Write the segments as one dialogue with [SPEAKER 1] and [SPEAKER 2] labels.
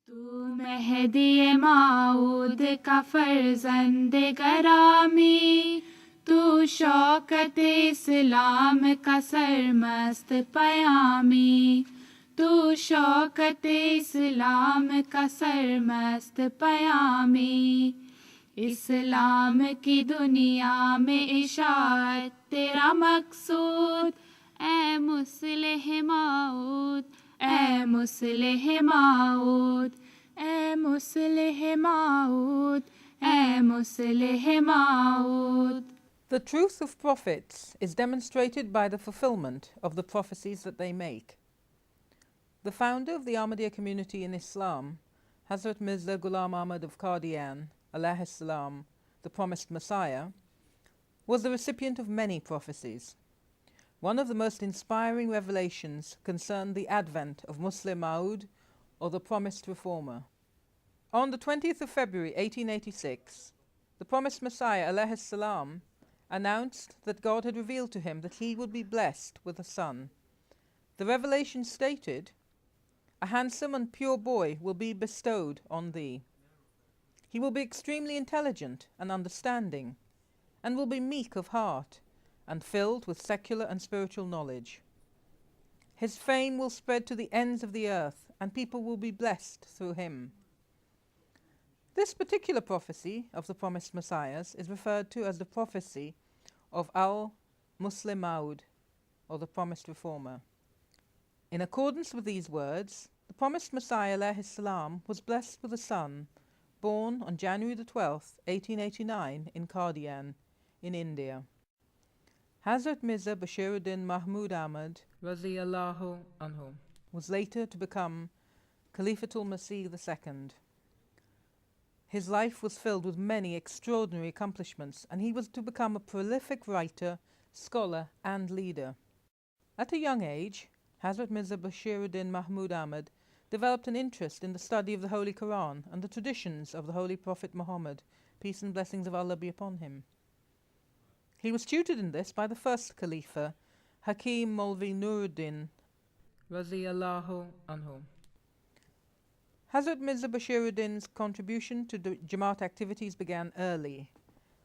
[SPEAKER 1] तू मेहदी माऊद का फर्जंद गरामी, तू शौकत इस्लाम का सरमस्त पयामी, तू शौकत इस्लाम का सरमस्त पयामी। इस्लाम की दुनिया में इशाअत तेरा मकसूद, ए मुस्लिह माऊद, ए मुस्लिह माऊद, ए मुस्लिह माऊद, ए मुस्लिह माऊद।
[SPEAKER 2] The truth of prophets is demonstrated by the fulfillment of the prophecies that they make. The founder of the Ahmadiyya community in Islam, Hadhrat Mirza Ghulam Ahmad of Qadian, alayhi salam, the promised Messiah, was the recipient of many prophecies. One of the most inspiring revelations concerned the advent of Muslim Maud, or the promised reformer. On the 20th of February 1886, the promised Messiah alayhi salam announced that God had revealed to him that he would be blessed with a son. The revelation stated, "A handsome and pure boy will be bestowed on thee. He will be extremely intelligent and understanding, and will be meek of heart, and filled with secular and spiritual knowledge. His fame will spread to the ends of the earth, and people will be blessed through him." This particular prophecy of the promised Messiahs is referred to as the prophecy of Al-Muslim Maud, or the promised reformer. In accordance with these words, the promised Messiah alayhi salam was blessed with a son, born on January the 12th, 1889 in Qadian, in India. Hazrat Mirza Bashiruddin Mahmood Ahmad radiyallahu anhu was later to become Khalifatul Masih II. His life was filled with many extraordinary accomplishments, and he was to become a prolific writer, scholar and leader. At a young age, Hazrat Mirza Bashiruddin Mahmood Ahmad developed an interest in the study of the Holy Quran and the traditions of the Holy Prophet Muhammad, peace and blessings of Allah be upon him. He was tutored in this by the first Khalifa, Hakim Maulvi Nuruddin radiyallahu anhu. Hazrat Mirza Bashiruddin's contribution to the Jamaat activities began early,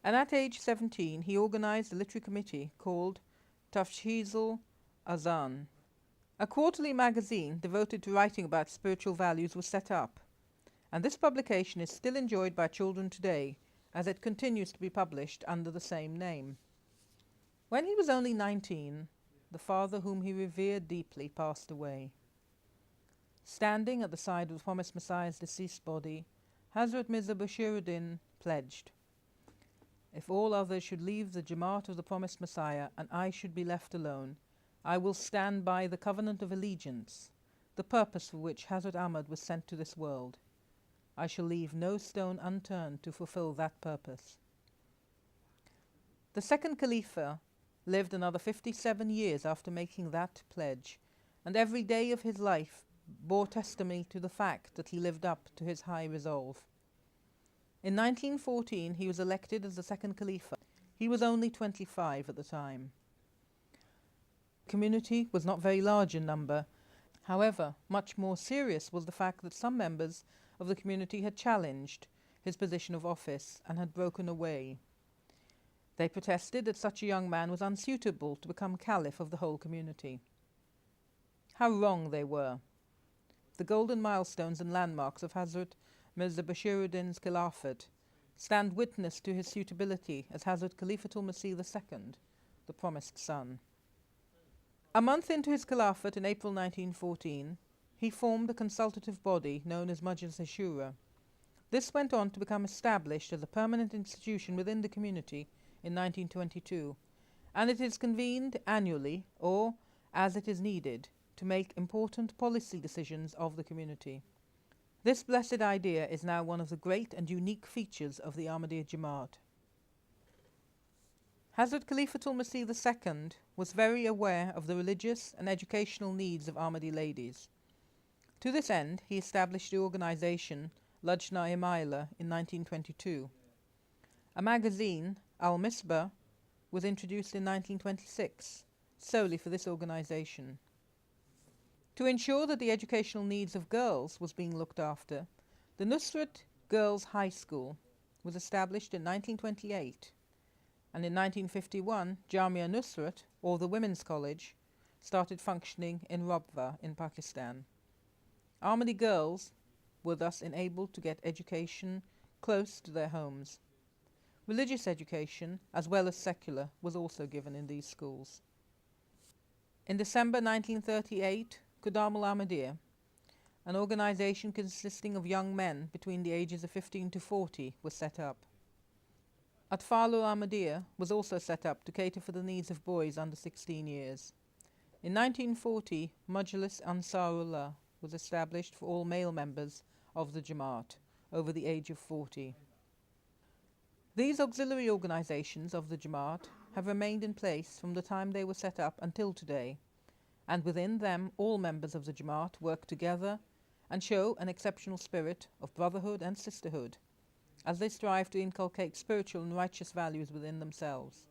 [SPEAKER 2] and at age 17 he organized a literary committee called Tafshizul Azan. A quarterly magazine devoted to writing about spiritual values was set up, and this publication is still enjoyed by children today, as it continues to be published under the same name. When he was only 19, the father whom he revered deeply passed away. Standing at the side of the promised Messiah's deceased body, Hazrat Mirza Bashiruddin pledged, "If all others should leave the Jamaat of the promised Messiah and I should be left alone, I will stand by the covenant of allegiance, the purpose for which Hazrat Ahmad was sent to this world. I shall leave no stone unturned to fulfill that purpose." The second Khalifa lived another 57 years after making that pledge, and every day of his life bore testimony to the fact that he lived up to his high resolve. In 1914 he was elected as the second Khalifa. He was only 25 at the time. The community was not very large in number. However, much more serious was the fact that some members of the community had challenged his position of office and had broken away. They protested that such a young man was unsuitable to become Caliph of the whole community. How wrong they were. The golden milestones and landmarks of Hazrat Mirza Bashiruddin's Khilafat stand witness to his suitability as Hazrat Khalifatul Masih II, the promised son. A month into his Khilafat in April 1914, he formed a consultative body known as Majlis-e-Shura. This went on to become established as a permanent institution within the community in 1922, and it is convened annually or as it is needed to make important policy decisions of the community. This blessed idea is now one of the great and unique features of the Ahmadiyya Jamaat. Hazrat Khalifatul Masih II was very aware of the religious and educational needs of Ahmadi ladies. To this end, he established the organization Lajna-e-Maila in 1922. A magazine, Al-Misbah, was introduced in 1926, solely for this organization. To ensure that the educational needs of girls was being looked after, the Nusrat Girls' High School was established in 1928, and in 1951 Jamia Nusrat, or the Women's College, started functioning in Rabwa in Pakistan. Ahmadi girls were thus enabled to get education close to their homes. Religious education, as well as secular, was also given in these schools. In December 1938, Qudam al-Ahmadiyya, an organization consisting of young men between the ages of 15 to 40, was set up. Atfal al-Ahmadiyya was also set up to cater for the needs of boys under 16 years. In 1940, Majlis Ansarullah was established for all male members of the Jamaat over the age of 40. These auxiliary organizations of the Jamaat have remained in place from the time they were set up until today, and within them all members of the Jamaat work together and show an exceptional spirit of brotherhood and sisterhood as they strive to inculcate spiritual and righteous values within themselves.